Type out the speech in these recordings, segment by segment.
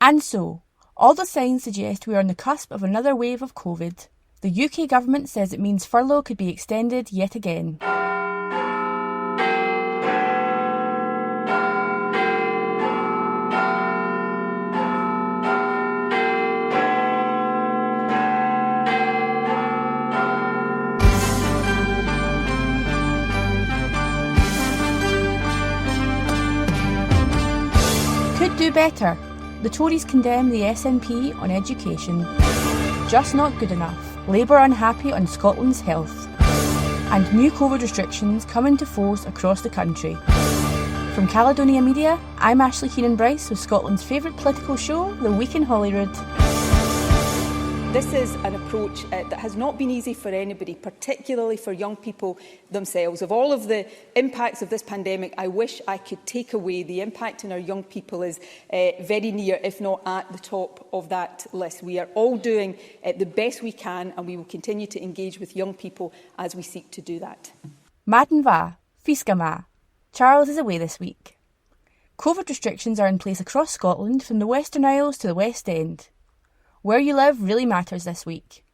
And so, all the signs suggest we are on the cusp of another wave of COVID. The UK government says it means furlough could be extended yet again. Could do better. The Tories condemn the SNP on education. Just not good enough. Labour unhappy on Scotland's health. And new COVID restrictions come into force across the country. From Caledonia Media, I'm Ashleigh Keenan-Bryce with Scotland's favourite political show, The Week in Holyrood. This is an approach that has not been easy for anybody, particularly for young people themselves. Of all of the impacts of this pandemic, I wish I could take away the impact on our young people is very near, if not at the top of that list. We are all doing the best we can, and we will continue to engage with young people as we seek to do that. Maden va, Fiska ma. Charles is away this week. COVID restrictions are in place across Scotland, from the Western Isles to the West End. Where you live really matters this week.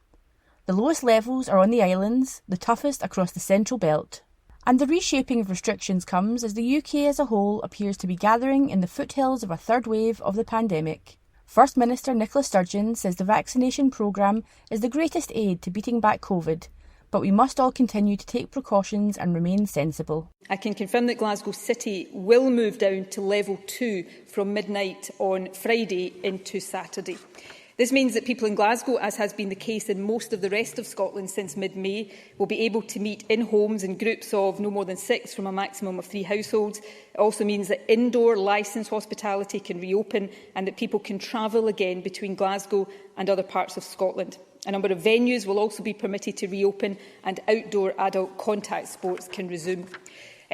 The lowest levels are on the islands, the toughest across the central belt. And the reshaping of restrictions comes as the UK as a whole appears to be gathering in the foothills of a third wave of the pandemic. First Minister Nicola Sturgeon says the vaccination programme is the greatest aid to beating back COVID, but we must all continue to take precautions and remain sensible. I can confirm that Glasgow City will move down to level 2 from midnight on Friday into Saturday. This means that people in Glasgow, as has been the case in most of the rest of Scotland since mid-May, will be able to meet in homes in groups of no more than 6 from a maximum of 3 households. It also means that indoor licensed hospitality can reopen and that people can travel again between Glasgow and other parts of Scotland. A number of venues will also be permitted to reopen and outdoor adult contact sports can resume.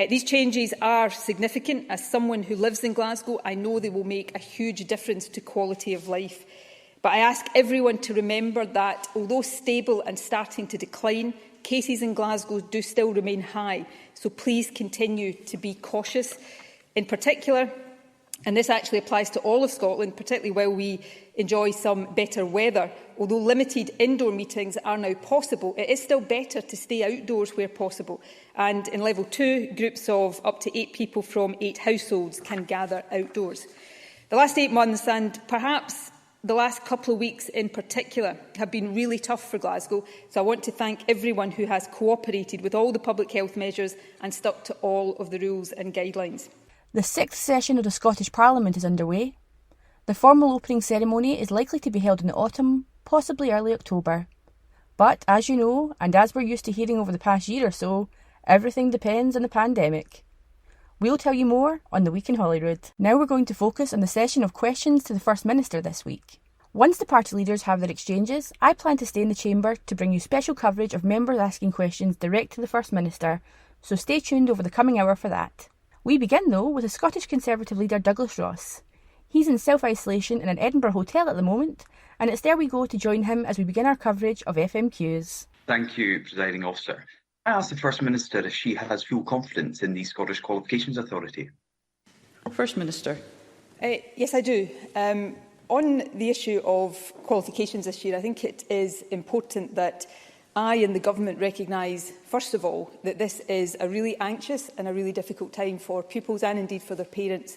These changes are significant. As someone who lives in Glasgow, I know they will make a huge difference to quality of life. But I ask everyone to remember that, although stable and starting to decline, cases in Glasgow do still remain high. So please continue to be cautious. In particular, and this actually applies to all of Scotland, particularly while we enjoy some better weather, although limited indoor meetings are now possible, it is still better to stay outdoors where possible. And in level 2, groups of up to 8 people from 8 households can gather outdoors. The last 8 months, and perhaps the last couple of weeks in particular, have been really tough for Glasgow, so I want to thank everyone who has cooperated with all the public health measures and stuck to all of the rules and guidelines. The 6th session of the Scottish Parliament is underway. The formal opening ceremony is likely to be held in the autumn, possibly early October. But, as you know, and as we're used to hearing over the past year or so, everything depends on the pandemic. We'll tell you more on The Week in Holyrood. Now we're going to focus on the session of questions to the First Minister this week. Once the party leaders have their exchanges, I plan to stay in the chamber to bring you special coverage of members asking questions direct to the First Minister, so stay tuned over the coming hour for that. We begin, though, with the Scottish Conservative leader Douglas Ross. He's in self-isolation in an Edinburgh hotel at the moment, and it's there we go to join him as we begin our coverage of FMQs. Thank you, Presiding Officer. I asked the First Minister if she has full confidence in the Scottish Qualifications Authority. First Minister. Yes, I do. On the issue of qualifications this year, I think it is important that I and the Government recognise, first of all, that this is a really anxious and a really difficult time for pupils and indeed for their parents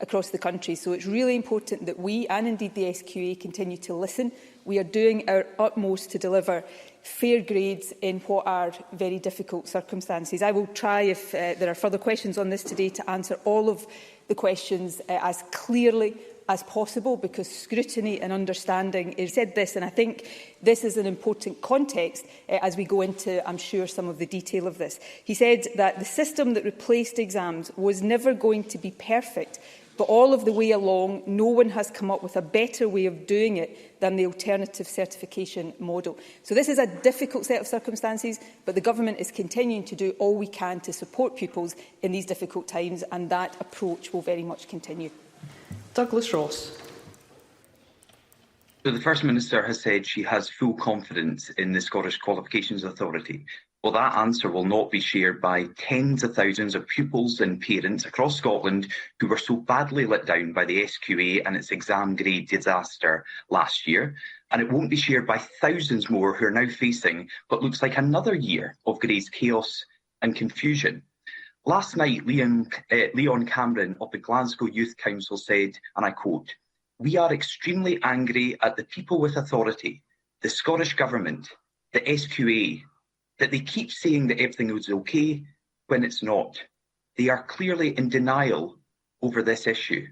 across the country. So it's really important that we and indeed the SQA continue to listen. We are doing our utmost to deliver fair grades in what are very difficult circumstances. I will try, if there are further questions on this today, to answer all of the questions as clearly as possible, because scrutiny and understanding is said this, and I think this is an important context as we go into, I'm sure, some of the detail of this. He said that the system that replaced exams was never going to be perfect, but all of the way along, no one has come up with a better way of doing it than the alternative certification model. So this is a difficult set of circumstances, but the Government is continuing to do all we can to support pupils in these difficult times, and that approach will very much continue. Douglas Ross. So the First Minister has said she has full confidence in the Scottish Qualifications Authority. Well, that answer will not be shared by tens of thousands of pupils and parents across Scotland who were so badly let down by the SQA and its exam grade disaster last year. And it won't be shared by thousands more who are now facing what looks like another year of grades chaos and confusion. Last night, Leon Cameron of the Glasgow Youth Council said, and I quote, "We are extremely angry at the people with authority, the Scottish Government, the SQA, that they keep saying that everything is okay when it's not. They are clearly in denial over this issue."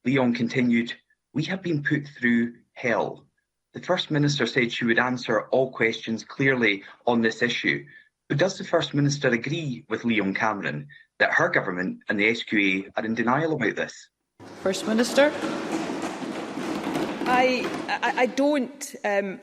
Leon continued, "We have been put through hell." The First Minister said she would answer all questions clearly on this issue. But does the First Minister agree with Leon Cameron that her government and the SQA are in denial about this? First Minister. I don't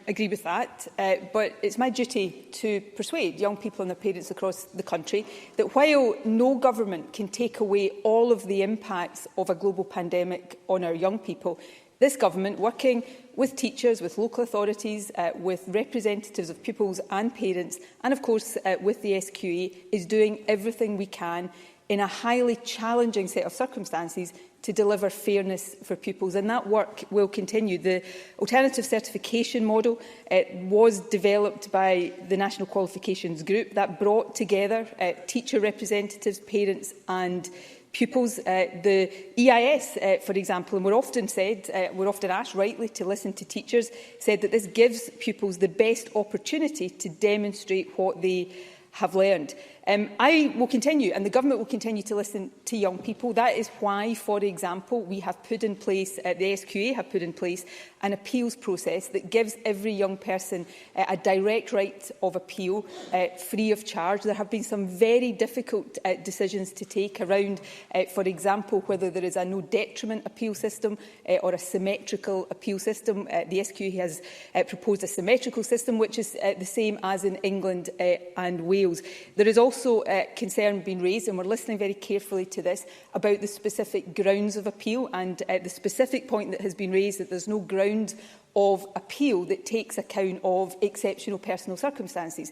agree with that, but it's my duty to persuade young people and their parents across the country that while no government can take away all of the impacts of a global pandemic on our young people, this government, working with teachers, with local authorities, with representatives of pupils and parents, and of course with the SQA, is doing everything we can in a highly challenging set of circumstances to deliver fairness for pupils, and that work will continue. The alternative certification model was developed by the National Qualifications Group that brought together teacher representatives, parents and pupils. The EIS, for example, and we're often asked rightly to listen to teachers, said that this gives pupils the best opportunity to demonstrate what they have learned. I will continue, and the Government will continue to listen to young people. That is why, for example, we have put in place, the SQA have put in place an appeals process that gives every young person a direct right of appeal, free of charge. There have been some very difficult decisions to take around, for example, whether there is a no detriment appeal system or a symmetrical appeal system. The SQA has proposed a symmetrical system, which is the same as in England and Wales. There is also concern being raised, and we're listening very carefully to this, about the specific grounds of appeal, and the specific point that has been raised that there's no ground of appeal that takes account of exceptional personal circumstances.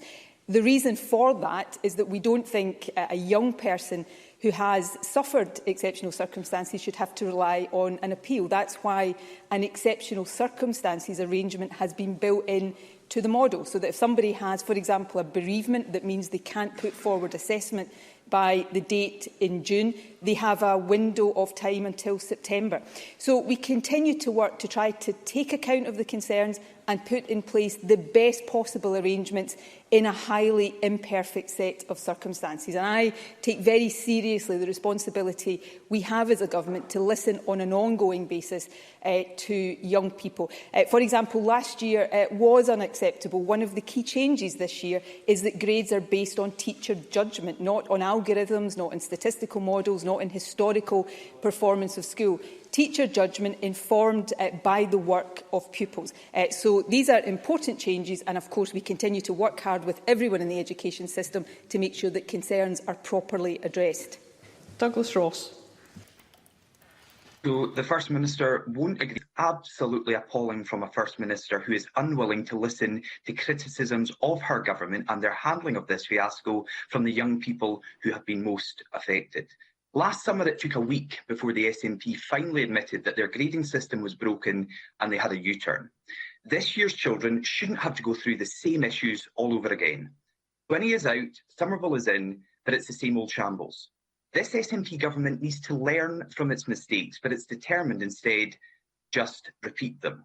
The reason for that is that we don't think a young person who has suffered exceptional circumstances should have to rely on an appeal. That's why an exceptional circumstances arrangement has been built in to the model, so that if somebody has, for example, a bereavement that means they can't put forward assessment by the date in June, they have a window of time until September. So we continue to work to try to take account of the concerns and put in place the best possible arrangements in a highly imperfect set of circumstances. And I take very seriously the responsibility we have as a government to listen on an ongoing basis to young people. For example, last year was unacceptable. One of the key changes this year is that grades are based on teacher judgment, not on algorithms, not in statistical models, not in historical performance of school. Teacher judgment informed by the work of pupils. So these are important changes, and of course we continue to work hard with everyone in the education system to make sure that concerns are properly addressed. Douglas Ross. So the First Minister won't agree. Absolutely appalling from a First Minister who is unwilling to listen to criticisms of her government and their handling of this fiasco from the young people who have been most affected. Last summer, it took a week before the SNP finally admitted that their grading system was broken and they had a U-turn. This year's children shouldn't have to go through the same issues all over again. 20 is out, Somerville is in, but it's the same old shambles. This SNP government needs to learn from its mistakes, but it's determined instead just repeat them.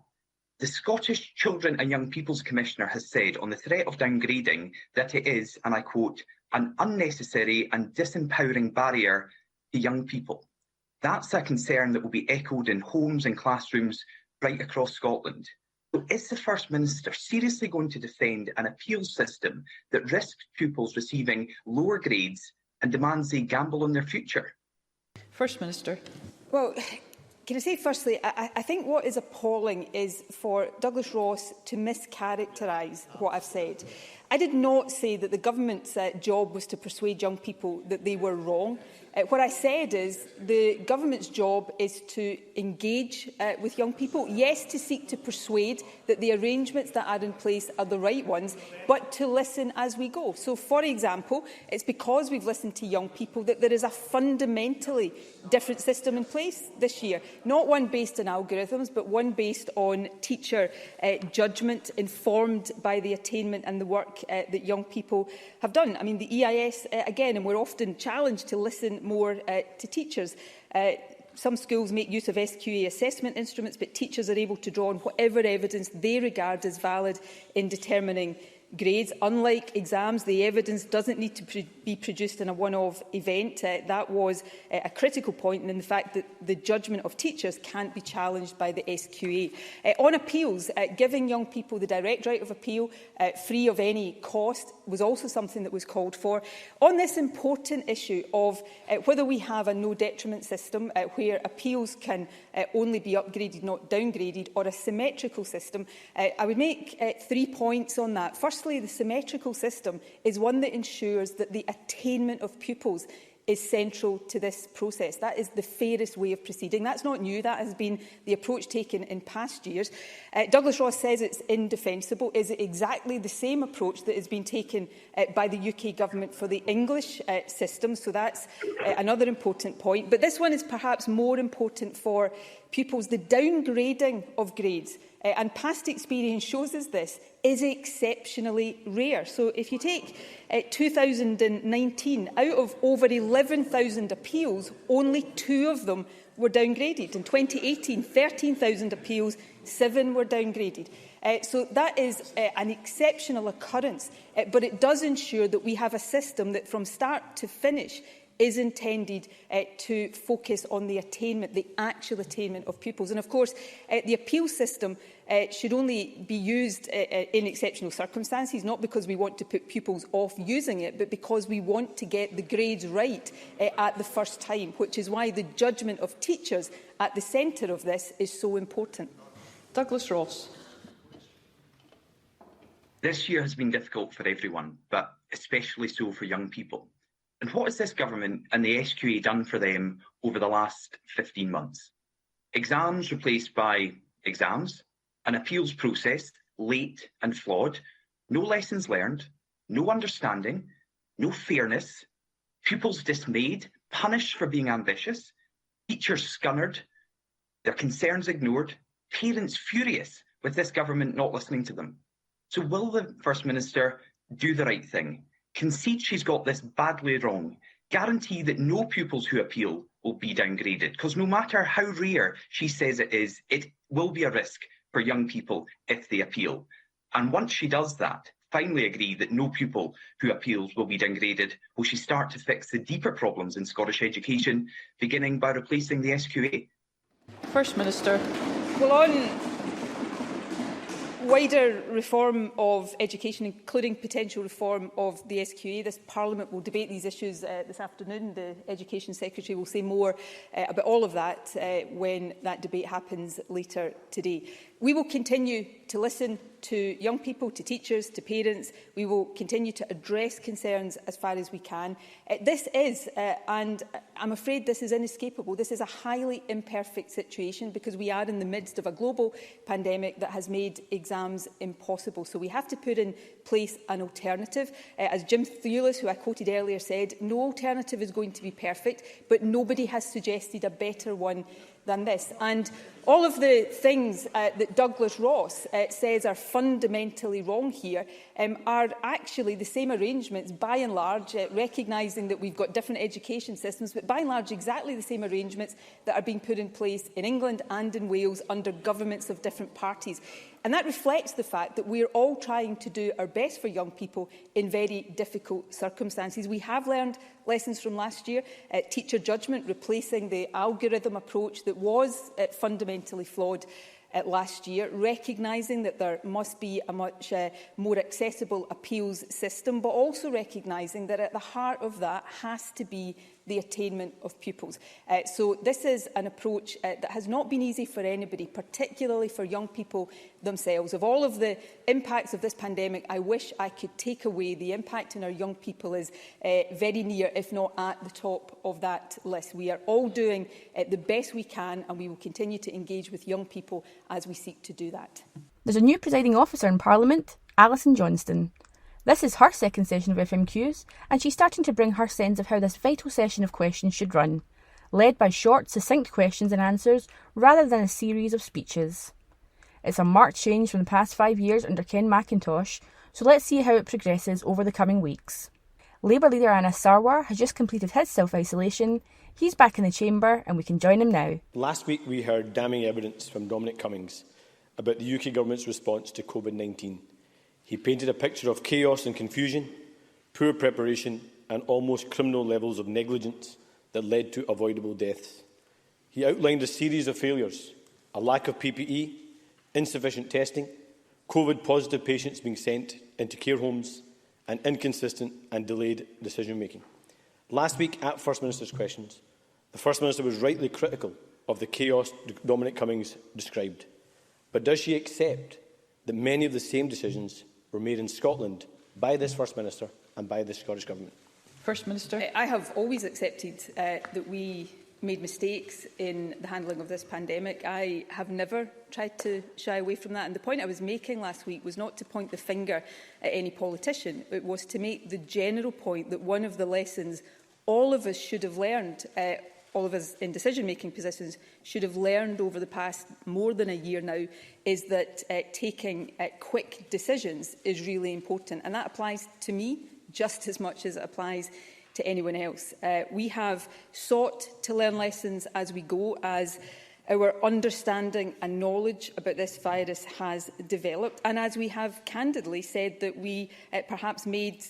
The Scottish Children and Young People's Commissioner has said on the threat of downgrading that it is, and I quote, an unnecessary and disempowering barrier to young people. That's a concern that will be echoed in homes and classrooms right across Scotland. So is the First Minister seriously going to defend an appeals system that risks pupils receiving lower grades and demands they gamble on their future? First Minister. Well, can I say firstly, I think what is appalling is for Douglas Ross to mischaracterise what I've said. I did not say that the government's job was to persuade young people that they were wrong. What I said is the government's job is to engage with young people, yes, to seek to persuade that the arrangements that are in place are the right ones, but to listen as we go. So, for example, it's because we've listened to young people that there is a fundamentally different system in place this year, not one based on algorithms, but one based on teacher judgment, informed by the attainment and the work that young people have done. I mean, the EIS, again, and we're often challenged to listen more to teachers. Some schools make use of SQA assessment instruments, but teachers are able to draw on whatever evidence they regard as valid in determining grades. Unlike exams, the evidence doesn't need to be produced in a one-off event. That was a critical point, and in the fact that the judgment of teachers can't be challenged by the SQA. On appeals, giving young people the direct right of appeal, free of any cost, was also something that was called for. On this important issue of whether we have a no-detriment system where appeals can only be upgraded, not downgraded, or a symmetrical system, I would make 3 points on that. Firstly, the symmetrical system is one that ensures that the attainment of pupils is central to this process. That is the fairest way of proceeding. That's not new. That has been the approach taken in past years. Douglas Ross says it's indefensible. Is it exactly the same approach that has been taken by the UK government for the English system? So that's another important point. But this one is perhaps more important for pupils. The downgrading of grades, and past experience shows us this, is exceptionally rare. So if you take 2019, out of over 11,000 appeals, only 2 of them were downgraded. In 2018, 13,000 appeals, 7 were downgraded. So that is an exceptional occurrence, but it does ensure that we have a system that from start to finish is intended to focus on the attainment, the actual attainment of pupils. And of course, the appeal system should only be used in exceptional circumstances, not because we want to put pupils off using it, but because we want to get the grades right at the first time, which is why the judgment of teachers at the centre of this is so important. Douglas Ross. This year has been difficult for everyone, but especially so for young people. And what has this government and the SQA done for them over the last 15 months? Exams replaced by exams, an appeals process late and flawed, no lessons learned, no understanding, no fairness, pupils dismayed, punished for being ambitious, teachers scunnered, their concerns ignored, parents furious with this government not listening to them. So will the First Minister do the right thing? Concede she's got this badly wrong, guarantee that no pupils who appeal will be downgraded, because no matter how rare she says it is, it will be a risk for young people if they appeal. And once she does that, finally agree that no pupil who appeals will be downgraded, will she start to fix the deeper problems in Scottish education, beginning by replacing the SQA? First Minister. Well, on wider reform of education, including potential reform of the SQA, this Parliament will debate these issues this afternoon. The Education Secretary will say more about all of that when that debate happens later today. We will continue to listen to young people, to teachers, to parents. We will continue to address concerns as far as we can. This is, and I'm afraid this is inescapable, this is a highly imperfect situation because we are in the midst of a global pandemic that has made exams impossible. So we have to put in place an alternative. As Jim Thewlis, who I quoted earlier, said, no alternative is going to be perfect, but nobody has suggested a better one than this. And all of the things that Douglas Ross says are fundamentally wrong here are actually the same arrangements, by and large, recognising that we've got different education systems, but by and large exactly the same arrangements that are being put in place in England and in Wales under governments of different parties. And that reflects the fact that we're all trying to do our best for young people in very difficult circumstances. We have learned lessons from last year, teacher judgment, replacing the algorithm approach that was fundamentally flawed last year, recognising that there must be a much more accessible appeals system, but also recognising that at the heart of that has to be the attainment of pupils. So this is an approach that has not been easy for anybody, particularly for young people themselves. Of all of the impacts of this pandemic, I wish I could take away the impact on our young people is very near, if not at the top of that list. We are all doing the best we can, and we will continue to engage with young people as we seek to do that. There's a new presiding officer in Parliament, Alison Johnston. This is her second session of FMQs, and she's starting to bring her sense of how this vital session of questions should run, led by short, succinct questions and answers rather than a series of speeches. It's a marked change from the past 5 years under Ken Macintosh, so let's see how it progresses over the coming weeks. Labour leader Anas Sarwar has just completed his self-isolation. He's back in the chamber and we can join him now. Last week we heard damning evidence from Dominic Cummings about the UK Government's response to COVID-19. He painted a picture of chaos and confusion, poor preparation and almost criminal levels of negligence that led to avoidable deaths. He outlined a series of failures: a lack of PPE, insufficient testing, COVID-positive patients being sent into care homes, and inconsistent and delayed decision-making. Last week at First Minister's Questions, the First Minister was rightly critical of the chaos Dominic Cummings described. But does she accept that many of the same decisions were made in Scotland by this First Minister and by the Scottish Government? First Minister. I have always accepted that we made mistakes in the handling of this pandemic. I have never tried to shy away from that. And the point I was making last week was not to point the finger at any politician. It was to make the general point that one of the lessons all of us should have learned, all of us in decision-making positions should have learned over the past more than a year now, is that taking quick decisions is really important. And that applies to me just as much as it applies to anyone else. We have sought to learn lessons as we go, as our understanding and knowledge about this virus has developed, and as we have candidly said that we perhaps made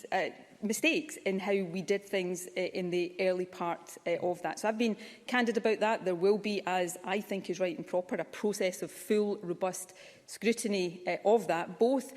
mistakes in how we did things in the early part of that. So I've been candid about that. There will be, as I think is right and proper, a process of full, robust scrutiny of that, both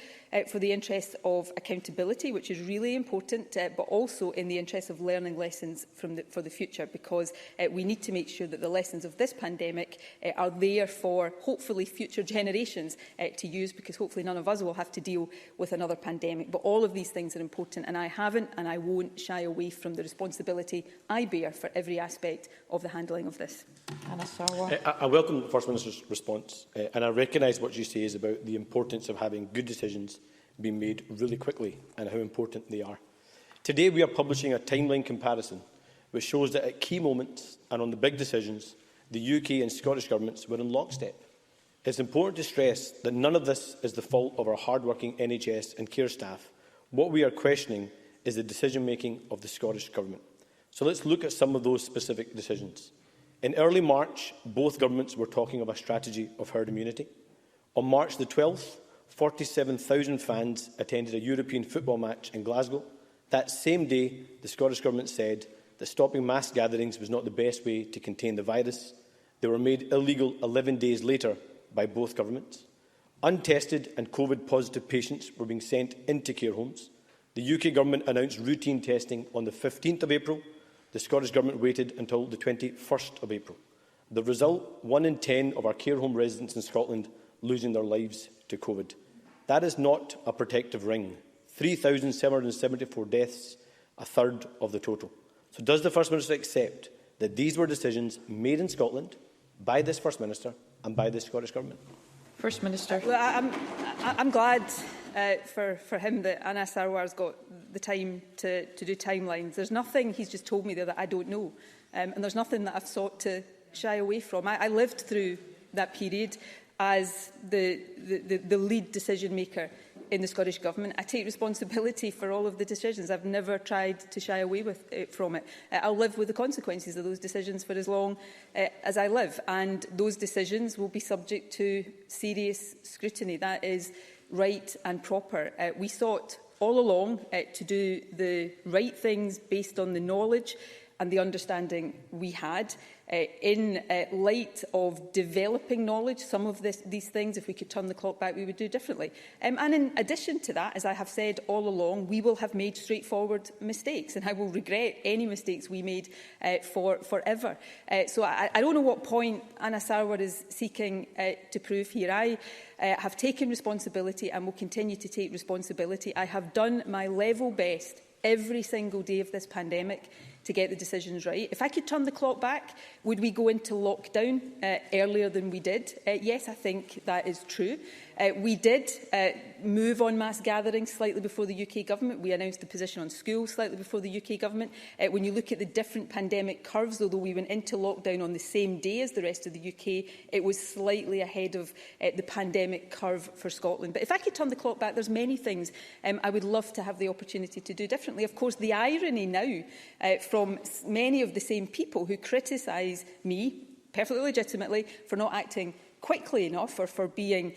for the interests of accountability, which is really important, but also in the interest of learning lessons for the future, because we need to make sure that the lessons of this pandemic are there for, hopefully, future generations to use, because hopefully none of us will have to deal with another pandemic. But all of these things are important, and I haven't and I won't shy away from the responsibility I bear for every aspect of the handling of this. I welcome the First Minister's response, and I recognise what you say is about the importance of having good decisions being made really quickly and how important they are. Today we are publishing a timeline comparison which shows that at key moments and on the big decisions, the UK and Scottish governments were in lockstep. It's important to stress that none of this is the fault of our hard-working NHS and care staff. What we are questioning is the decision-making of the Scottish Government. So let's look at some of those specific decisions. In early March, both governments were talking of a strategy of herd immunity. On March the 12th, 47,000 fans attended a European football match in Glasgow. That same day, the Scottish Government said that stopping mass gatherings was not the best way to contain the virus. They were made illegal 11 days later by both governments. Untested and COVID-positive patients were being sent into care homes. The UK Government announced routine testing on the 15th of April. The Scottish Government waited until the 21st of April. The result, 1 in 10 of our care home residents in Scotland losing their lives to COVID. That is not a protective ring. 3,774 deaths, a third of the total. So does the First Minister accept that these were decisions made in Scotland by this First Minister and by the Scottish Government? First Minister. Well, I'm glad for him that Anas Sarwar's got the time to do timelines. There's nothing he's just told me there that I don't know, and there's nothing that I've sought to shy away from. I lived through that period as the lead decision maker in the Scottish Government. I take responsibility for all of the decisions. I've never tried to shy away from it. I'll live with the consequences of those decisions for as long as I live, and those decisions will be subject to serious scrutiny. That is right and proper. We sought all along to do the right things based on the knowledge and the understanding we had. In light of developing knowledge, some of these things, if we could turn the clock back, we would do differently. And in addition to that, as I have said all along, we will have made straightforward mistakes, and I will regret any mistakes we made forever. So I don't know what point Anna Sarwar is seeking to prove here. I have taken responsibility and will continue to take responsibility. I have done my level best every single day of this pandemic to get the decisions right. If I could turn the clock back, would we go into lockdown earlier than we did? Yes, I think that is true. We did move on mass gatherings slightly before the UK government. We announced the position on schools slightly before the UK government. When you look at the different pandemic curves, although we went into lockdown on the same day as the rest of the UK, it was slightly ahead of the pandemic curve for Scotland. But if I could turn the clock back, there's many things I would love to have the opportunity to do differently. Of course, the irony now from many of the same people who criticise me, perfectly legitimately, for not acting quickly enough or for being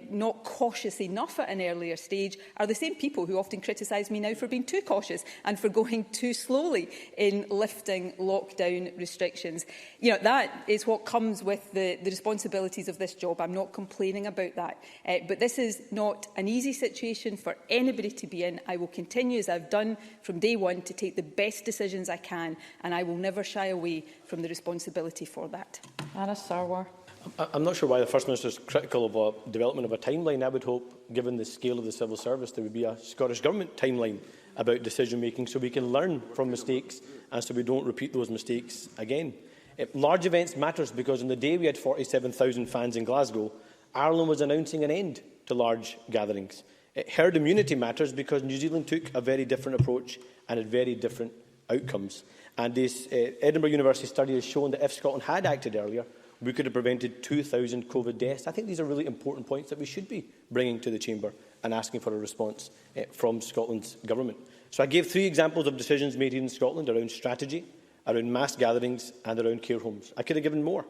not cautious enough at an earlier stage are the same people who often criticise me now for being too cautious and for going too slowly in lifting lockdown restrictions. You know, that is what comes with the responsibilities of this job. I'm not complaining about that. But this is not an easy situation for anybody to be in. I will continue, as I've done from day one, to take the best decisions I can, and I will never shy away from the responsibility for that. Anna Sarwar. I'm not sure why the First Minister is critical of a development of a timeline. I would hope, given the scale of the civil service, there would be a Scottish Government timeline about decision-making so we can learn from mistakes and so we don't repeat those mistakes again. Large events matters because on the day we had 47,000 fans in Glasgow, Ireland was announcing an end to large gatherings. Herd immunity matters because New Zealand took a very different approach and had very different outcomes. And this Edinburgh University study has shown that if Scotland had acted earlier, we could have prevented 2,000 COVID deaths. I think these are really important points that we should be bringing to the Chamber and asking for a response from Scotland's Government. So I gave 3 examples of decisions made in Scotland around strategy, around mass gatherings and around care homes. I could have given more.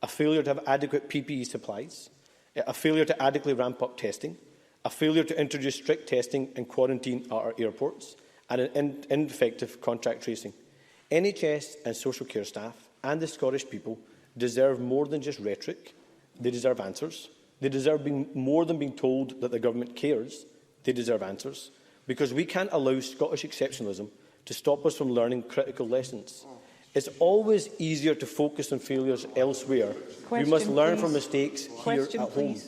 A failure to have adequate PPE supplies, a failure to adequately ramp up testing, a failure to introduce strict testing and quarantine at our airports, and an ineffective contact tracing. NHS and social care staff and the Scottish people deserve more than just rhetoric. They deserve answers. They deserve more than being told that the government cares. They deserve answers. Because we can't allow Scottish exceptionalism to stop us from learning critical lessons. It's always easier to focus on failures elsewhere. We must learn from mistakes here at home.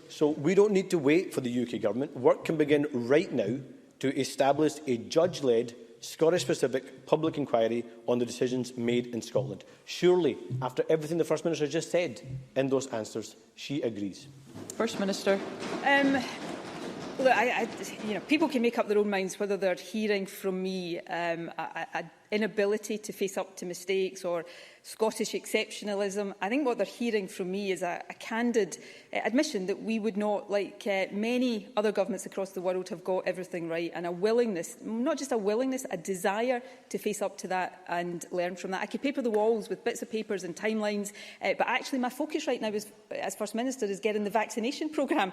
So we don't need to wait for the UK Government. Work can begin right now to establish a judge-led, Scottish-specific public inquiry on the decisions made in Scotland. Surely, after everything the First Minister just said in those answers, she agrees. First Minister. Look, people can make up their own minds whether they're hearing from me an inability to face up to mistakes or Scottish exceptionalism. I think what they're hearing from me is a candid admission that we would not, like many other governments across the world, have got everything right, and a willingness, not just a willingness, a desire to face up to that and learn from that. I could paper the walls with bits of papers and timelines, but actually my focus right now is, as First Minister, is getting the vaccination programme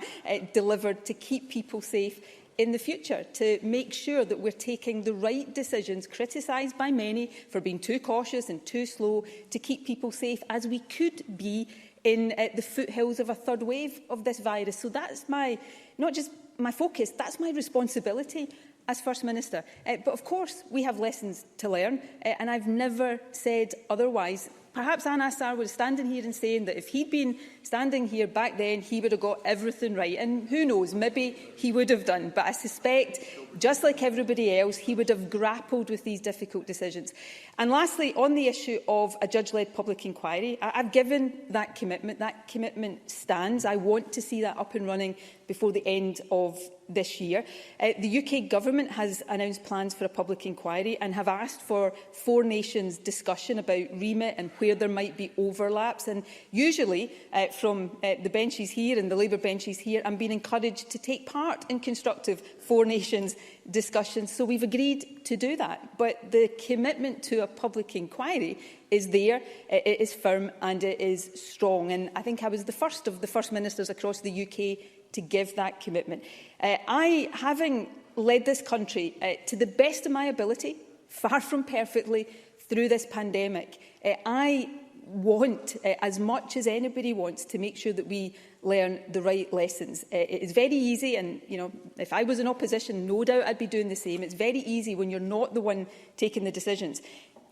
delivered to keep people safe in the future, to make sure that we're taking the right decisions, criticised by many for being too cautious and too slow, to keep people safe as we could be in the foothills of a third wave of this virus. So that's not just my focus, that's my responsibility as First Minister. But of course we have lessons to learn, and I've never said otherwise. Perhaps Anna Sarwar was standing here and saying that if he'd been standing here back then, he would have got everything right. And who knows, maybe he would have done. But I suspect, just like everybody else, he would have grappled with these difficult decisions. And lastly, on the issue of a judge-led public inquiry, I've given that commitment. That commitment stands. I want to see that up and running before the end of this year. The UK Government has announced plans for a public inquiry and have asked for 4 nations discussion about remit and where there might be overlaps. And usually, from the benches here and the Labour benches here, I'm being encouraged to take part in constructive 4 nations discussions. So we've agreed to do that. But the commitment to a public inquiry is there, it is firm and it is strong. And I think I was the first of the First Ministers across the UK to give that commitment. Having led this country to the best of my ability, far from perfectly, through this pandemic. I want, as much as anybody wants, to make sure that we learn the right lessons. It is very easy, and if I was in opposition, no doubt I'd be doing the same. It's very easy when you're not the one taking the decisions,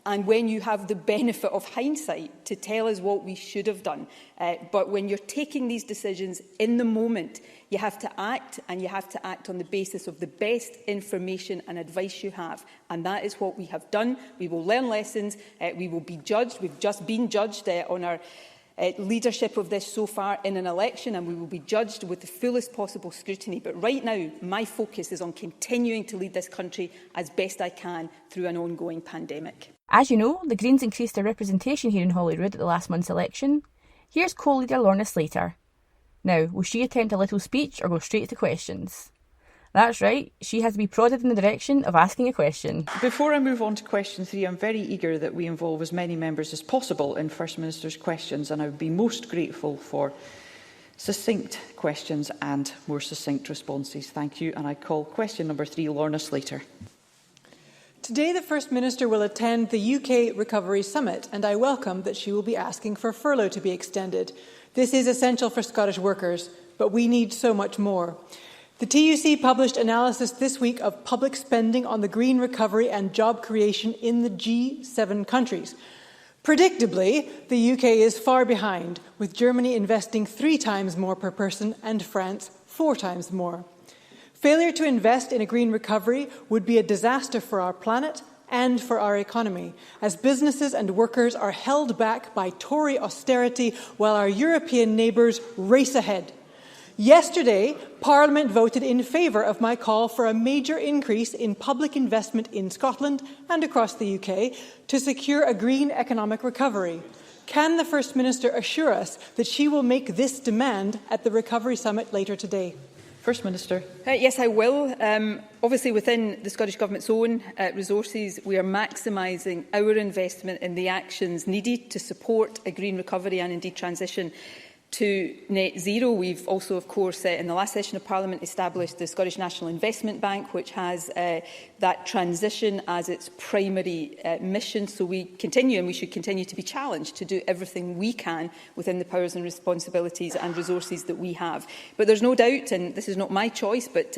and when you have the benefit of hindsight to tell us what we should have done. But when you're taking these decisions in the moment, you have to act, and you have to act on the basis of the best information and advice you have. And that is what we have done. We will learn lessons. We will be judged. We've just been judged on our leadership of this so far in an election, and we will be judged with the fullest possible scrutiny. But right now, my focus is on continuing to lead this country as best I can through an ongoing pandemic. As you know, the Greens increased their representation here in Holyrood at the last month's election. Here's co-leader Lorna Slater. Now, will she attempt a little speech or go straight to questions? That's right, she has to be prodded in the direction of asking a question. Before I move on to question 3, I'm very eager that we involve as many members as possible in First Minister's questions, and I would be most grateful for succinct questions and more succinct responses. Thank you. And I call question number 3, Lorna Slater. Today, the First Minister will attend the UK Recovery Summit, and I welcome that she will be asking for furlough to be extended. This is essential for Scottish workers, but we need so much more. The TUC published analysis this week of public spending on the green recovery and job creation in the G7 countries. Predictably, the UK is far behind, with Germany investing 3 times more per person and France 4 times more. Failure to invest in a green recovery would be a disaster for our planet and for our economy, as businesses and workers are held back by Tory austerity while our European neighbours race ahead. Yesterday, Parliament voted in favour of my call for a major increase in public investment in Scotland and across the UK to secure a green economic recovery. Can the First Minister assure us that she will make this demand at the Recovery Summit later today? First Minister. Yes, I will. Obviously, within the Scottish Government's own resources, we are maximising our investment in the actions needed to support a green recovery and indeed transition to net zero. We've also, of course, in the last session of Parliament established the Scottish National Investment Bank, which has that transition as its primary mission. So we continue, and we should continue to be challenged to do everything we can within the powers and responsibilities and resources that we have. But there's no doubt, and this is not my choice, but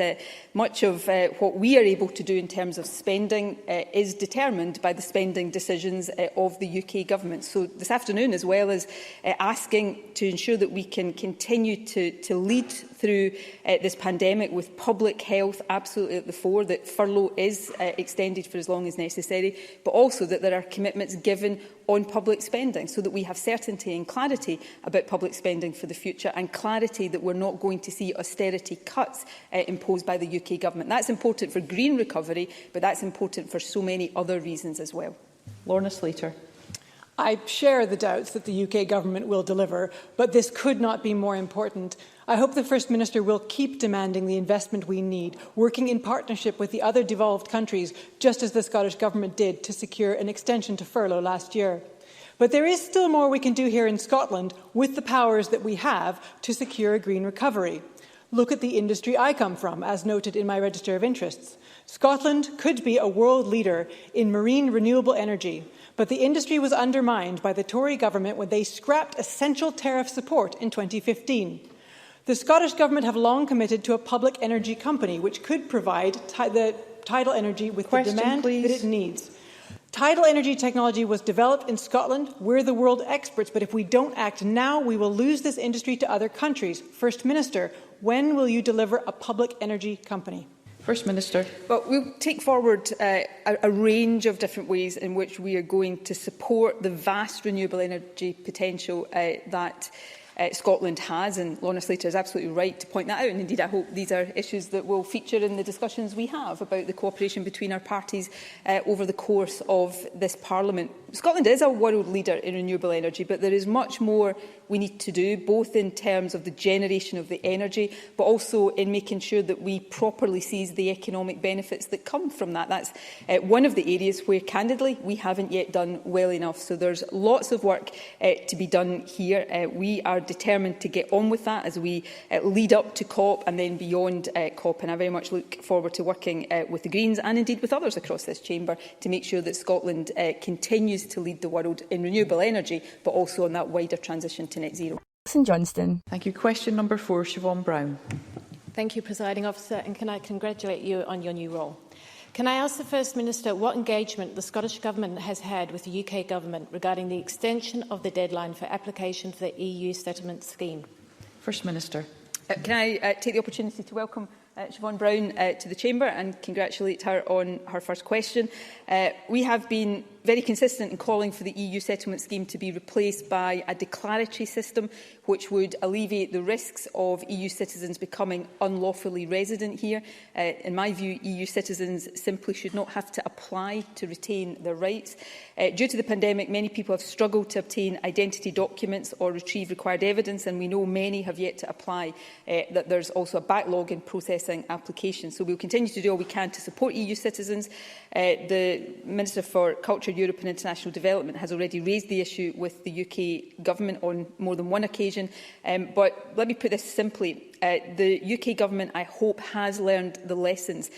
much of what we are able to do in terms of spending is determined by the spending decisions of the UK Government. So this afternoon, as well as asking to ensure that we can continue to lead through this pandemic with public health absolutely at the fore, that furlough is extended for as long as necessary, but also that there are commitments given on public spending so that we have certainty and clarity about public spending for the future, and clarity that we're not going to see austerity cuts imposed by the UK Government. That's important for green recovery, but that's important for so many other reasons as well. Lorna Slater. I share the doubts that the UK Government will deliver, but this could not be more important. I hope the First Minister will keep demanding the investment we need, working in partnership with the other devolved countries, just as the Scottish Government did to secure an extension to furlough last year. But there is still more we can do here in Scotland with the powers that we have to secure a green recovery. Look at the industry I come from, as noted in my Register of Interests. Scotland could be a world leader in marine renewable energy, but the industry was undermined by the Tory government when they scrapped essential tariff support in 2015. The Scottish Government have long committed to a public energy company which could provide the tidal energy with the demand that it needs. Tidal energy technology was developed in Scotland. We're the world experts, but if we don't act now, we will lose this industry to other countries. First Minister, when will you deliver a public energy company? First Minister. Well, we'll take forward a range of different ways in which we are going to support the vast renewable energy potential that Scotland has, and Lorna Slater is absolutely right to point that out, and indeed I hope these are issues that will feature in the discussions we have about the cooperation between our parties over the course of this Parliament. Scotland is a world leader in renewable energy, but there is much more we need to do, both in terms of the generation of the energy, but also in making sure that we properly seize the economic benefits that come from that. That's one of the areas where, candidly, we haven't yet done well enough. So there's lots of work to be done here. We are determined to get on with that as we lead up to COP and then beyond COP. And I very much look forward to working with the Greens and indeed with others across this chamber to make sure that Scotland continues to lead the world in renewable energy, but also on that wider transition to net zero. Alison Johnston. Thank you. Question number 4, Siobhan Brown. Thank you, Presiding Officer, and can I congratulate you on your new role. Can I ask the First Minister what engagement the Scottish Government has had with the UK Government regarding the extension of the deadline for application for the EU settlement scheme? First Minister. Can I take the opportunity to welcome Siobhan Brown to the Chamber and congratulate her on her first question. We have been very consistent in calling for the EU settlement scheme to be replaced by a declaratory system which would alleviate the risks of EU citizens becoming unlawfully resident here. In my view, EU citizens simply should not have to apply to retain their rights. Due to the pandemic, many people have struggled to obtain identity documents or retrieve required evidence, and we know many have yet to apply, that there's also a backlog in processing applications. So we'll continue to do all we can to support EU citizens. The Minister for Culture, Europe and International Development has already raised the issue with the UK Government on more than one occasion. But let me put this simply. The UK Government, I hope, has learned the lessons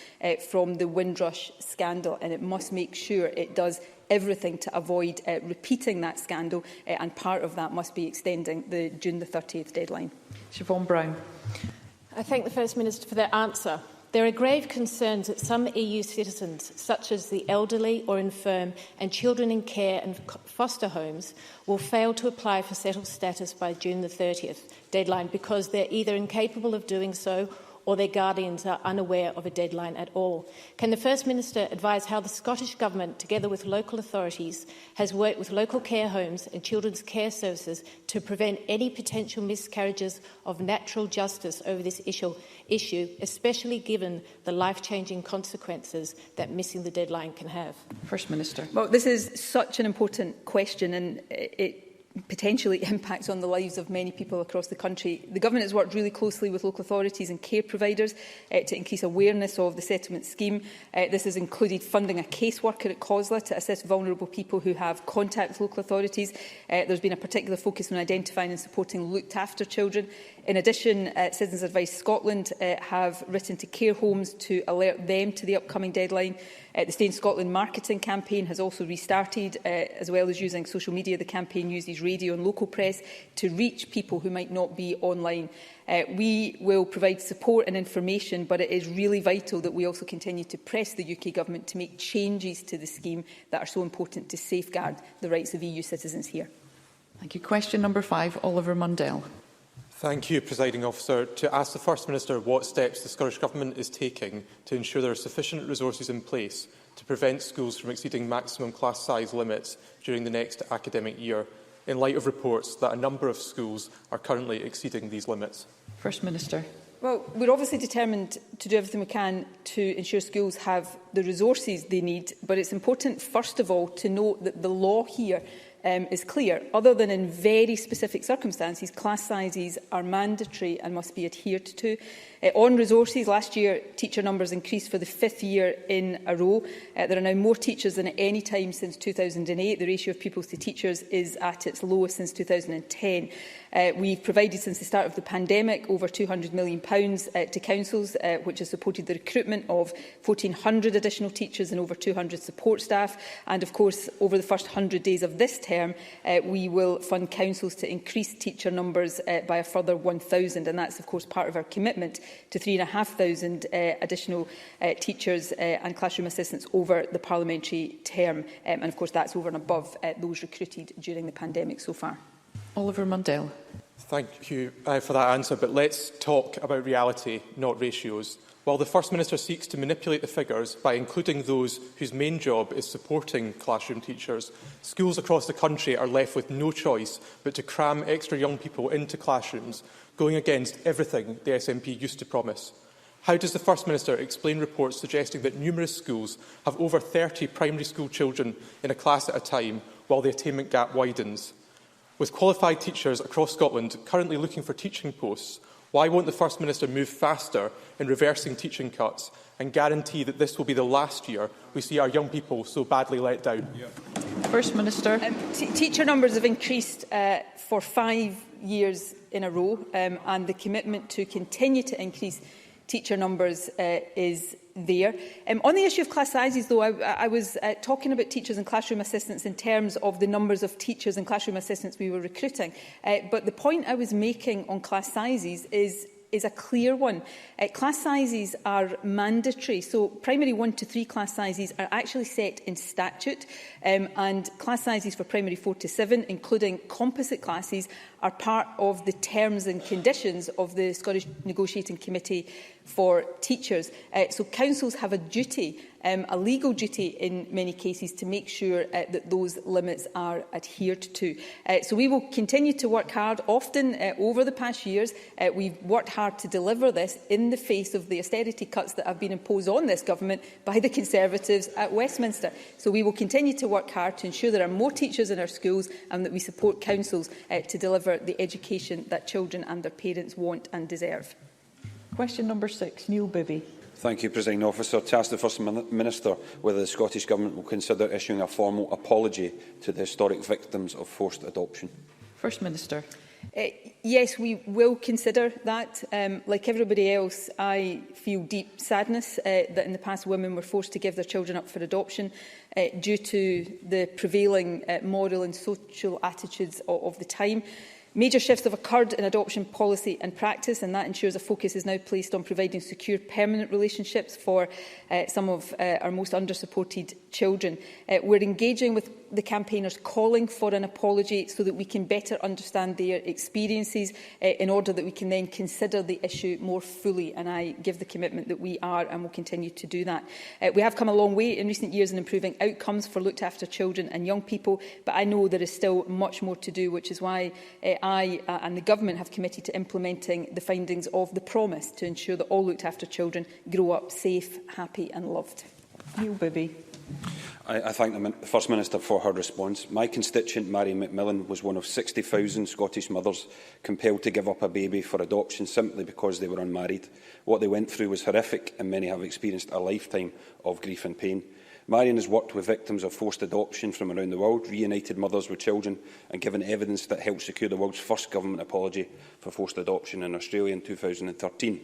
from the Windrush scandal, and it must make sure it does everything to avoid repeating that scandal, and part of that must be extending the June the 30th deadline. Siobhan Brown. I thank the First Minister for their answer. There are grave concerns that some EU citizens, such as the elderly or infirm and children in care and foster homes, will fail to apply for settled status by June the 30th deadline because they're either incapable of doing so or their guardians are unaware of a deadline at all. Can the First Minister advise how the Scottish Government, together with local authorities, has worked with local care homes and children's care services to prevent any potential miscarriages of natural justice over this issue, especially given the life-changing consequences that missing the deadline can have? First Minister. Well, this is such an important question, and it potentially impacts on the lives of many people across the country. The Government has worked really closely with local authorities and care providers to increase awareness of the settlement scheme. This has included funding a caseworker at COSLA to assist vulnerable people who have contact with local authorities. There's been a particular focus on identifying and supporting looked-after children. In addition, Citizens Advice Scotland have written to care homes to alert them to the upcoming deadline. The Stay in Scotland marketing campaign has also restarted, as well as using social media. The campaign uses radio and local press to reach people who might not be online. We will provide support and information, but it is really vital that we also continue to press the UK Government to make changes to the scheme that are so important to safeguard the rights of EU citizens here. Thank you. Question number 5, Oliver Mundell. Thank you, Presiding Officer. To ask the First Minister what steps the Scottish Government is taking to ensure there are sufficient resources in place to prevent schools from exceeding maximum class size limits during the next academic year, in light of reports that a number of schools are currently exceeding these limits. First Minister. Well, we're obviously determined to do everything we can to ensure schools have the resources they need, but it's important, first of all, to note that the law here is clear. Other than in very specific circumstances, class sizes are mandatory and must be adhered to. On resources, last year teacher numbers increased for the 5th year in a row. There are now more teachers than at any time since 2008. The ratio of pupils to teachers is at its lowest since 2010. We've provided since the start of the pandemic over £200 million to councils, which has supported the recruitment of 1,400 additional teachers and over 200 support staff. And of course, over the first 100 days of this term, we will fund councils to increase teacher numbers by a further 1,000. And that's of course part of our commitment to 3,500 additional teachers and classroom assistants over the parliamentary term. And of course that's over and above those recruited during the pandemic so far. Oliver Mundell. Thank you for that answer, but let's talk about reality, not ratios. While the First Minister seeks to manipulate the figures by including those whose main job is supporting classroom teachers, schools across the country are left with no choice but to cram extra young people into classrooms, going against everything the SNP used to promise. How does the First Minister explain reports suggesting that numerous schools have over 30 primary school children in a class at a time while the attainment gap widens? With qualified teachers across Scotland currently looking for teaching posts, why won't the First Minister move faster in reversing teaching cuts and guarantee that this will be the last year we see our young people so badly let down? First Minister. Teacher numbers have increased for 5 years in a row, and the commitment to continue to increase teacher numbers is there. On the issue of class sizes, though, I was talking about teachers and classroom assistants in terms of the numbers of teachers and classroom assistants we were recruiting. But the point I was making on class sizes is a clear one. Class sizes are mandatory, so primary 1 to 3 class sizes are actually set in statute, and class sizes for primary 4 to 7, including composite classes, are part of the terms and conditions of the Scottish Negotiating Committee for Teachers. So councils have a duty, a legal duty in many cases, to make sure that those limits are adhered to. So we will continue to work hard. Often over the past years, we've worked hard to deliver this in the face of the austerity cuts that have been imposed on this government by the Conservatives at Westminster. So we will continue to work hard to ensure there are more teachers in our schools and that we support councils to deliver the education that children and their parents want and deserve. Question number 6, Neil Bibby. Thank you, Presiding Officer. To ask the First Minister whether the Scottish Government will consider issuing a formal apology to the historic victims of forced adoption. First Minister. Yes, we will consider that. Like everybody else, I feel deep sadness that in the past women were forced to give their children up for adoption due to the prevailing moral and social attitudes of the time. Major shifts have occurred in adoption policy and practice, and that ensures a focus is now placed on providing secure permanent relationships for some of our most under-supported children. We're engaging with the campaigners calling for an apology so that we can better understand their experiences in order that we can then consider the issue more fully, and I give the commitment that we are and will continue to do that. We have come a long way in recent years in improving outcomes for looked after children and young people, but I know there is still much more to do, which is why I and the Government have committed to implementing the findings of the promise to ensure that all looked after children grow up safe, happy and loved. Neil Bibby. I thank the First Minister for her response. My constituent, Mary McMillan, was one of 60,000 Scottish mothers compelled to give up a baby for adoption simply because they were unmarried. What they went through was horrific, and many have experienced a lifetime of grief and pain. Marion has worked with victims of forced adoption from around the world, reunited mothers with children and given evidence that helped secure the world's first government apology for forced adoption in Australia in 2013.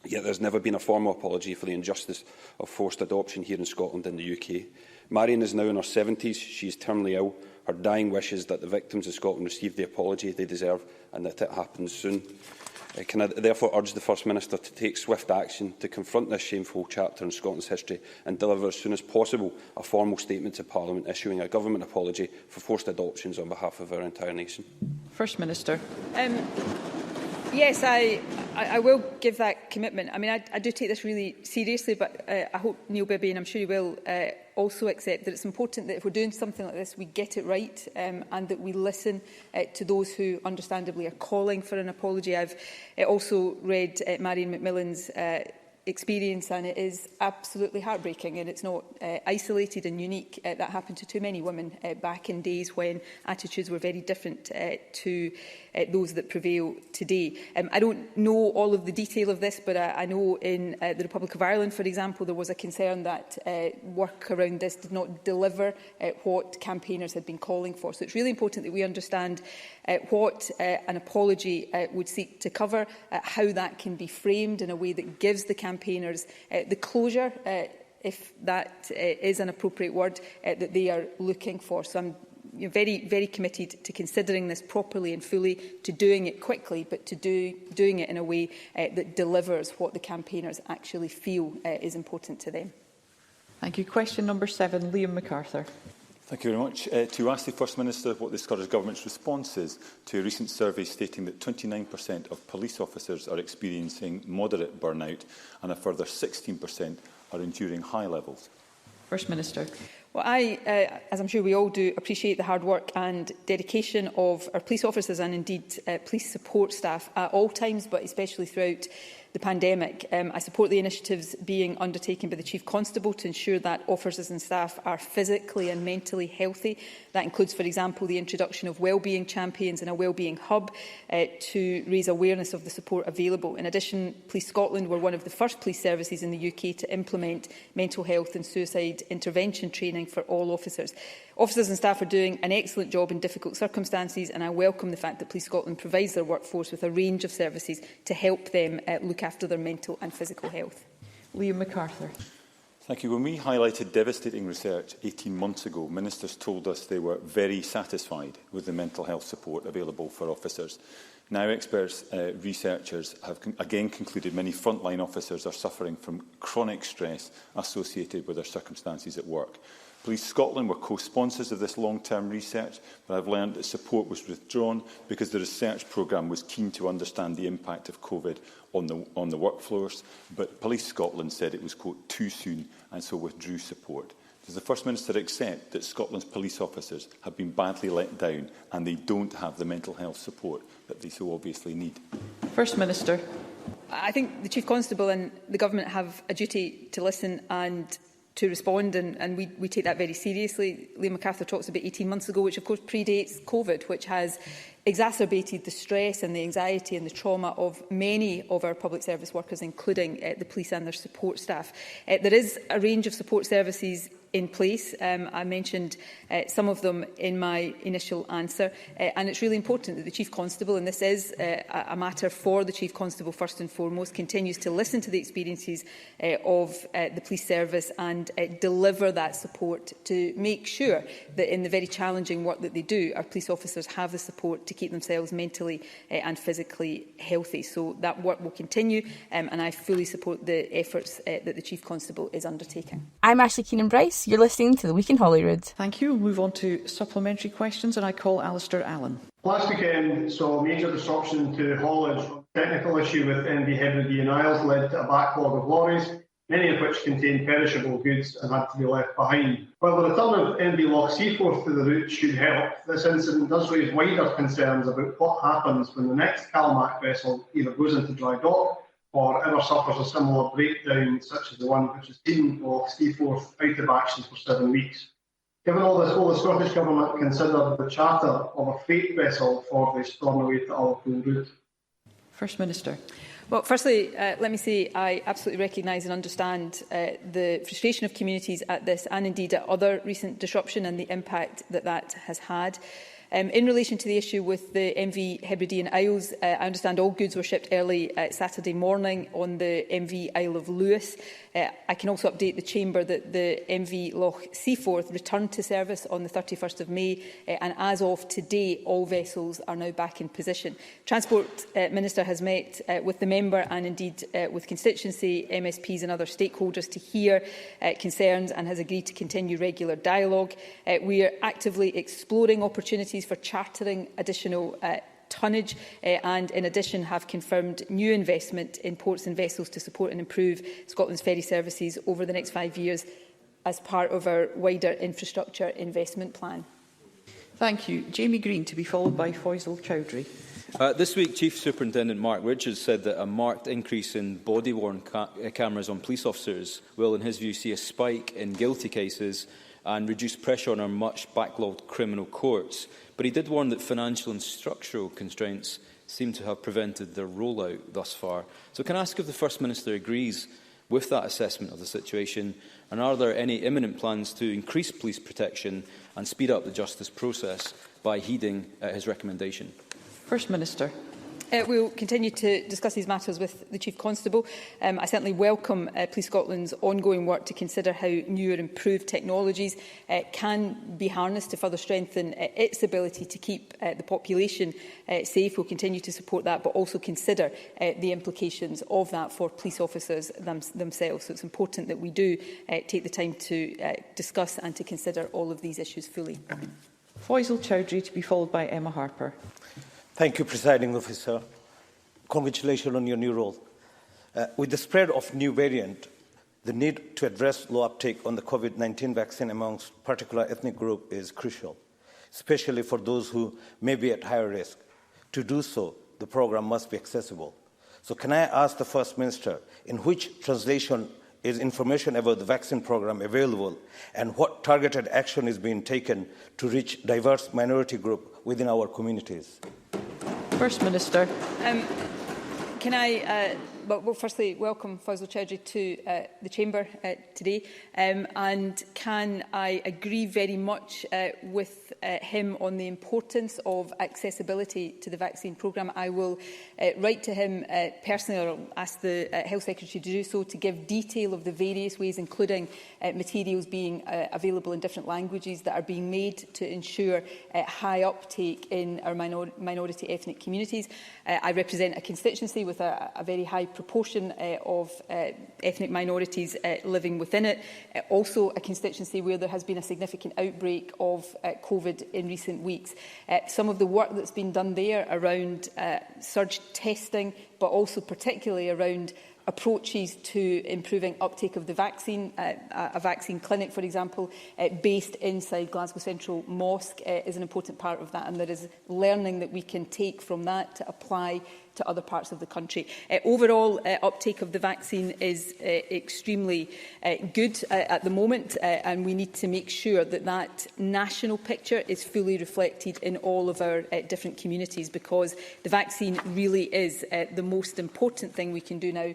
Yet there has never been a formal apology for the injustice of forced adoption here in Scotland and the UK. Marion is now in her 70s. She is terminally ill. Her dying wish is that the victims of Scotland receive the apology they deserve and that it happens soon. Can I therefore urge the First Minister to take swift action to confront this shameful chapter in Scotland's history and deliver as soon as possible a formal statement to Parliament issuing a government apology for forced adoptions on behalf of our entire nation? First Minister. Yes, I will give that commitment. I mean, I do take this really seriously, but I hope Neil Bibby, and I'm sure he will, also accept that it's important that if we're doing something like this, we get it right and that we listen to those who understandably are calling for an apology. I've also read Marion McMillan's experience, and it is absolutely heartbreaking, and it's not isolated and unique. That happened to too many women back in days when attitudes were very different to those that prevail today. I don't know all of the detail of this, but I know in the Republic of Ireland, for example, there was a concern that work around this did not deliver what campaigners had been calling for. So it's really important that we understand what an apology would seek to cover, how that can be framed in a way that gives the campaigners the closure, if that is an appropriate word, that they are looking for. So I'm very, very committed to considering this properly and fully, to doing it quickly, but to doing it in a way that delivers what the campaigners actually feel is important to them. Thank you. Question number 7, Liam MacArthur. Thank you very much. To ask the First Minister what the Scottish Government's response is to a recent survey stating that 29% of police officers are experiencing moderate burnout and a further 16% are enduring high levels. First Minister. Well, I, as I'm sure we all do, appreciate the hard work and dedication of our police officers and indeed police support staff at all times, but especially throughout the pandemic. I support the initiatives being undertaken by the Chief Constable to ensure that officers and staff are physically and mentally healthy. That includes, for example, the introduction of wellbeing champions and a wellbeing hub to raise awareness of the support available. In addition, Police Scotland were one of the first police services in the UK to implement mental health and suicide intervention training for all officers. Officers and staff are doing an excellent job in difficult circumstances, and I welcome the fact that Police Scotland provides their workforce with a range of services to help them look after their mental and physical health. Liam MacArthur. Thank you. When we highlighted devastating research 18 months ago, ministers told us they were very satisfied with the mental health support available for officers. Now experts, researchers have again concluded many frontline officers are suffering from chronic stress associated with their circumstances at work. Police Scotland were co-sponsors of this long-term research, but I've learned that support was withdrawn because the research programme was keen to understand the impact of COVID on the workflows, but Police Scotland said it was, quote, too soon and so withdrew support. Does the First Minister accept that Scotland's police officers have been badly let down and they don't have the mental health support that they so obviously need? First Minister. I think the Chief Constable and the Government have a duty to listen and to respond, and we take that very seriously. Liam MacArthur talks about 18 months ago, which of course predates COVID, which has exacerbated the stress and the anxiety and the trauma of many of our public service workers, including the police and their support staff. There is a range of support services in place. I mentioned some of them in my initial answer, and it's really important that the Chief Constable, and this is a matter for the Chief Constable first and foremost, continues to listen to the experiences of the police service and deliver that support to make sure that in the very challenging work that they do, our police officers have the support to keep themselves mentally and physically healthy. So that work will continue, and I fully support the efforts that the Chief Constable is undertaking. I'm Ashleigh Keenan-Bryce. You're listening to The Week in Holyrood. Thank you. We'll move on to supplementary questions, and I call Alistair Allen. Last weekend saw major disruption to haulage. Technical issue with MV Hebridean Isles led to a backlog of lorries, many of which contained perishable goods and had to be left behind. While the return of MV Loch Seaforth to the route should help, this incident does raise wider concerns about what happens when the next CalMac vessel either goes into dry dock or ever suffers a similar breakdown, such as the one which has seen Loch Seaforth out of action for 7 weeks. Given all this, will the Scottish Government consider the charter of a freight vessel for the Stornoway to Alison route? First Minister. Well, firstly, let me say I absolutely recognise and understand the frustration of communities at this and indeed at other recent disruption and the impact that that has had. In relation to the issue with the MV Hebridean Isles, I understand all goods were shipped early Saturday morning on the MV Isle of Lewis. I can also update the Chamber that the MV Loch Seaforth returned to service on the 31st of May, and as of today, all vessels are now back in position. Transport Minister has met with the member and indeed with constituency, MSPs and other stakeholders to hear concerns and has agreed to continue regular dialogue. We are actively exploring opportunities for chartering additional tonnage and in addition have confirmed new investment in ports and vessels to support and improve Scotland's ferry services over the next 5 years as part of our wider infrastructure investment plan. Thank you. Jamie Green, to be followed by Faisal Chowdhury. This week, Chief Superintendent Mark Richards said that a marked increase in body-worn cameras on police officers will, in his view, see a spike in guilty cases and reduce pressure on our much backlogged criminal courts. But he did warn that financial and structural constraints seem to have prevented their rollout thus far. So can I ask if the First Minister agrees with that assessment of the situation, and are there any imminent plans to increase police protection and speed up the justice process by heeding his recommendation? First Minister. We will continue to discuss these matters with the Chief Constable. I certainly welcome Police Scotland's ongoing work to consider how new or improved technologies can be harnessed to further strengthen its ability to keep the population safe. We will continue to support that, but also consider the implications of that for police officers themselves. So it's important that we do take the time to discuss and to consider all of these issues fully. Faisal Chowdhury, to be followed by Emma Harper. Thank you, Presiding Officer. Congratulations on your new role. With the spread of new variant, the need to address low uptake on the COVID-19 vaccine amongst particular ethnic group is crucial, especially for those who may be at higher risk. To do so, the programme must be accessible. So can I ask the First Minister, in which translation is information about the vaccine programme available, and what targeted action is being taken to reach diverse minority group within our communities? First Minister. Can I Well, firstly, welcome Fazil Chowdhury to the Chamber today. And can I agree very much with him on the importance of accessibility to the vaccine programme. I will write to him personally, or ask the Health Secretary to do so, to give detail of the various ways, including materials being available in different languages, that are being made to ensure high uptake in our minority ethnic communities. I represent a constituency with a very high proportion of ethnic minorities living within it. Also a constituency where there has been a significant outbreak of COVID in recent weeks. Some of the work that's been done there around surge testing, but also particularly around approaches to improving uptake of the vaccine. A vaccine clinic, for example, based inside Glasgow Central Mosque is an important part of that, and there is learning that we can take from that to apply to other parts of the country. Overall, uptake of the vaccine is extremely good at the moment, and we need to make sure that that national picture is fully reflected in all of our different communities, because the vaccine really is the most important thing we can do now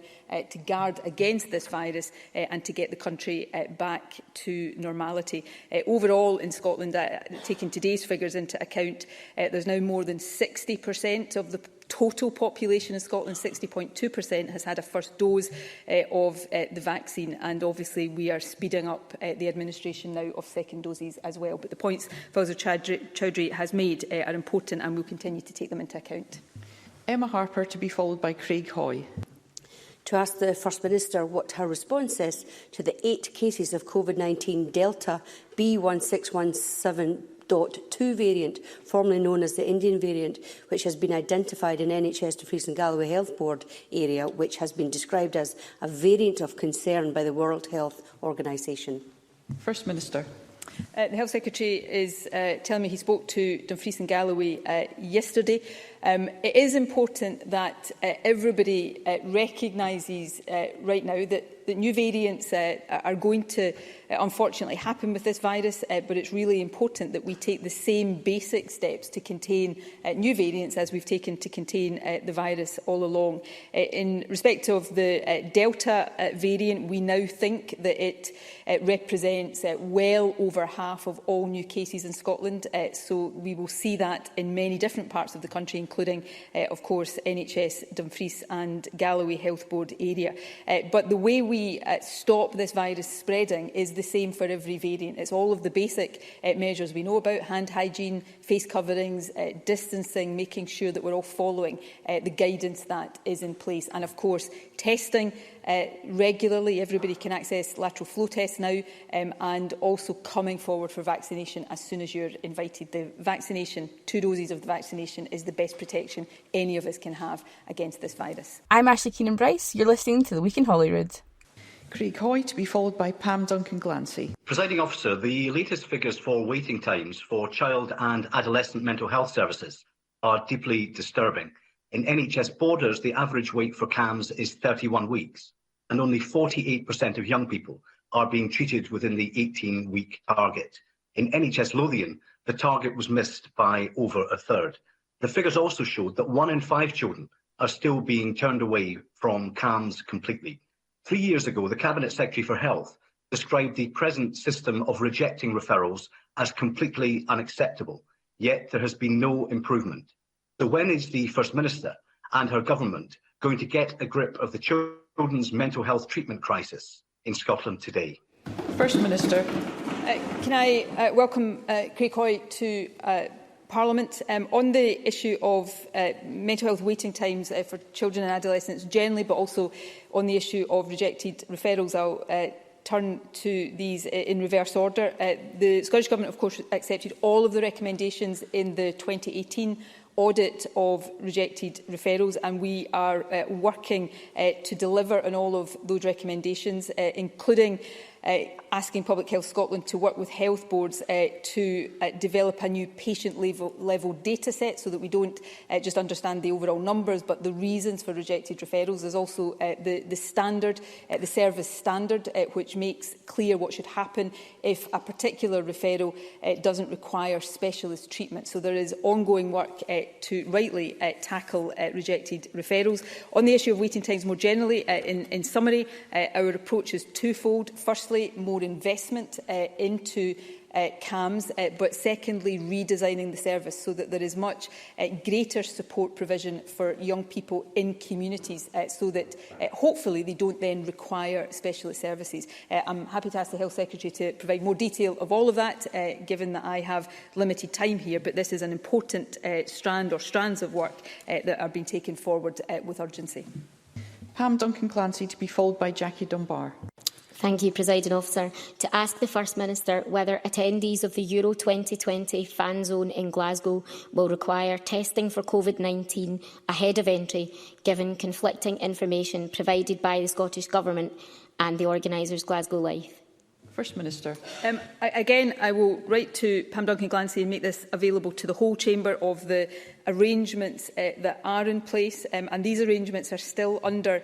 to guard against this virus and to get the country back to normality. Overall in Scotland, taking today's figures into account, there's now more than 60% of the total population in Scotland, 60.2%, has had a first dose of the vaccine, and obviously we are speeding up the administration now of second doses as well. But the points Fazil Chowdhury has made are important, and we'll continue to take them into account. Emma Harper, to be followed by Craig Hoy. To ask the First Minister what her response is to the 8 cases of COVID-19 Delta B1617.2 variant, formerly known as the Indian variant, which has been identified in NHS Dumfries and Galloway Health Board area, which has been described as a variant of concern by the World Health Organisation. First Minister. The Health Secretary is telling me he spoke to Dumfries and Galloway yesterday. It is important that everybody recognises right now that new variants are going to unfortunately happen with this virus, but it's really important that we take the same basic steps to contain new variants as we've taken to contain the virus all along. In respect of the Delta variant, we now think that it represents well over half of all new cases in Scotland, so we will see that in many different parts of the country, including, of course, NHS Dumfries and Galloway Health Board area. But the way we stop this virus spreading is the same for every variant. It's all of the basic measures we know about: hand hygiene, face coverings, distancing, making sure that we're all following the guidance that is in place. And of course, testing regularly. Everybody can access lateral flow tests now, and also coming forward for vaccination as soon as you're invited. The vaccination, 2 doses of the vaccination, is the best protection any of us can have against this virus. I'm Ashleigh Keenan-Bryce. You're listening to The Week in Holyrood. Craig Hoy, to be followed by Pam Duncan-Glancy. Presiding Officer, the latest figures for waiting times for child and adolescent mental health services are deeply disturbing. In NHS borders, the average wait for CAMHS is 31 weeks, and only 48% of young people are being treated within the 18-week target. In NHS Lothian, the target was missed by over a third. The figures also showed that 1 in 5 children are still being turned away from CAMHS completely. 3 years ago, the Cabinet Secretary for Health described the present system of rejecting referrals as completely unacceptable, yet there has been no improvement. So when is the First Minister and her government going to get a grip of the children's mental health treatment crisis in Scotland today? First Minister. Can I welcome Craig Hoy to Parliament. On the issue of mental health waiting times for children and adolescents generally, but also on the issue of rejected referrals, I'll turn to these in reverse order. The Scottish Government, of course, accepted all of the recommendations in the 2018 audit of rejected referrals, and we are working to deliver on all of those recommendations, including asking Public Health Scotland to work with health boards to develop a new patient-level data set so that we don't just understand the overall numbers but the reasons for rejected referrals. There's also the standard, the service standard, which makes clear what should happen if a particular referral doesn't require specialist treatment. So there is ongoing work to rightly tackle rejected referrals. On the issue of waiting times more generally, in summary, our approach is twofold. Firstly, more investment into CAMS, but secondly, redesigning the service so that there is much greater support provision for young people in communities so that hopefully they don't then require specialist services. I'm happy to ask the Health Secretary to provide more detail of all of that, given that I have limited time here, but this is an important strand or strands of work that are being taken forward with urgency. Pam Duncan-Clancy to be followed by Jackie Dunbar. Thank you, Presiding Officer. To ask the First Minister whether attendees of the Euro 2020 fan zone in Glasgow will require testing for COVID-19 ahead of entry, given conflicting information provided by the Scottish Government and the organisers Glasgow Life. First Minister. Again, I will write to Pam Duncan-Clancy and make this available to the whole Chamber of the arrangements that are in place. And these arrangements are still under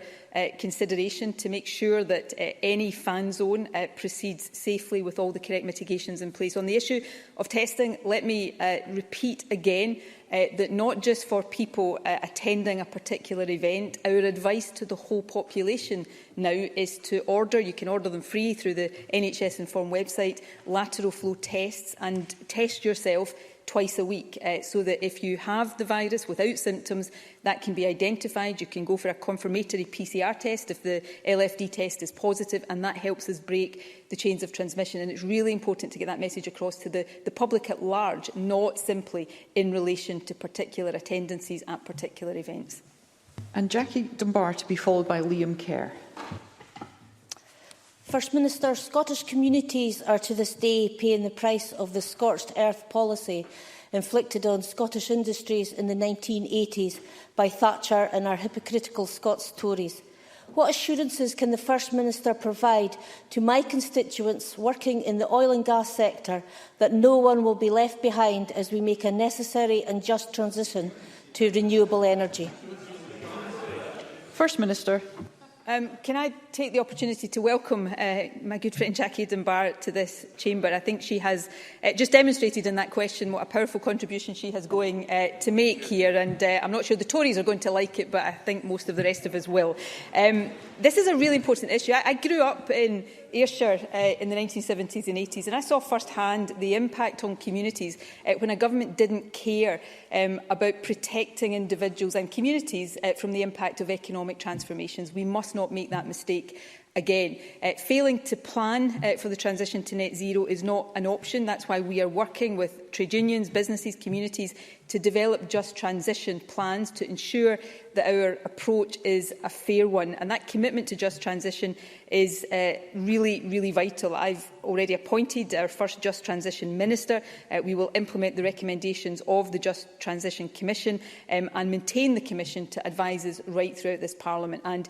consideration to make sure that any fan zone proceeds safely with all the correct mitigations in place. On the issue of testing, let me repeat again that not just for people attending a particular event, our advice to the whole population now is to order, you can order them free through the NHS Inform website, lateral flow tests, and test yourself twice a week, so that if you have the virus without symptoms, that can be identified. You can go for a confirmatory PCR test if the LFD test is positive, and that helps us break the chains of transmission. And it's really important to get that message across to the public at large, not simply in relation to particular attendances at particular events. And Jackie Dunbar to be followed by Liam Kerr. First Minister, Scottish communities are to this day paying the price of the scorched earth policy inflicted on Scottish industries in the 1980s by Thatcher and our hypocritical Scots Tories. What assurances can the First Minister provide to my constituents working in the oil and gas sector that no one will be left behind as we make a necessary and just transition to renewable energy? First Minister. Can I take the opportunity to welcome my good friend Jackie Dunbar to this chamber? I think she has just demonstrated in that question what a powerful contribution she has going to make here, and I'm not sure the Tories are going to like it, but I think most of the rest of us will. This is a really important issue. I grew up in Ayrshire in the 1970s and 80s, and I saw firsthand the impact on communities when a government didn't care about protecting individuals and communities from the impact of economic transformations. We must not make that mistake again. Failing to plan for the transition to net zero is not an option. That's why we are working with trade unions, businesses, communities to develop just transition plans to ensure that our approach is a fair one. And that commitment to just transition is really, really vital. I've already appointed our first Just Transition Minister. We will implement the recommendations of the Just Transition Commission and maintain the Commission to advise us right throughout this Parliament. And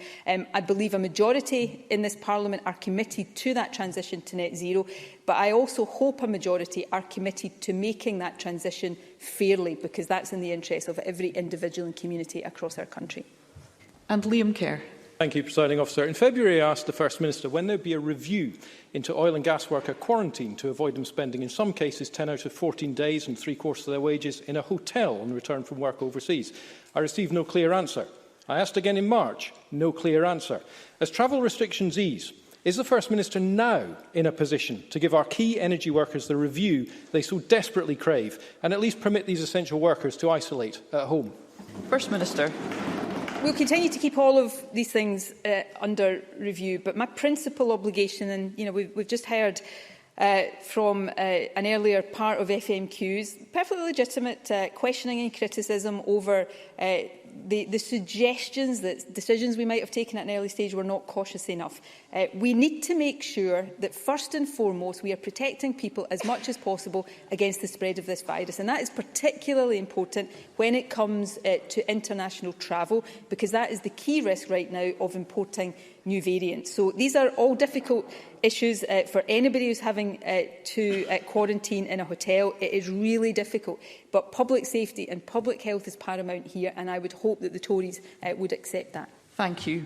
I believe a majority in this Parliament are committed to that transition to net zero. But I also hope a majority are committed to making that transition fairly, because that's in the interest of every individual and community across our country. And Liam Kerr. Thank you, Presiding Officer. In February, I asked the First Minister when there would be a review into oil and gas worker quarantine to avoid them spending, in some cases, 10 out of 14 days and 3/4 of their wages in a hotel on return from work overseas. I received no clear answer. I asked again in March, no clear answer. As travel restrictions ease, is the First Minister now in a position to give our key energy workers the review they so desperately crave and at least permit these essential workers to isolate at home? First Minister. We'll continue to keep all of these things under review, but my principal obligation, and we've just heard from an earlier part of FMQs, perfectly legitimate questioning and criticism over the suggestions that decisions we might have taken at an early stage were not cautious enough. We need to make sure that first and foremost we are protecting people as much as possible against the spread of this virus, and that is particularly important when it comes to international travel, because that is the key risk right now of importing new variants. So these are all difficult issues for anybody who's having to quarantine in a hotel. It is really difficult, but public safety and public health is paramount here, and I would hope that the Tories would accept that. Thank you.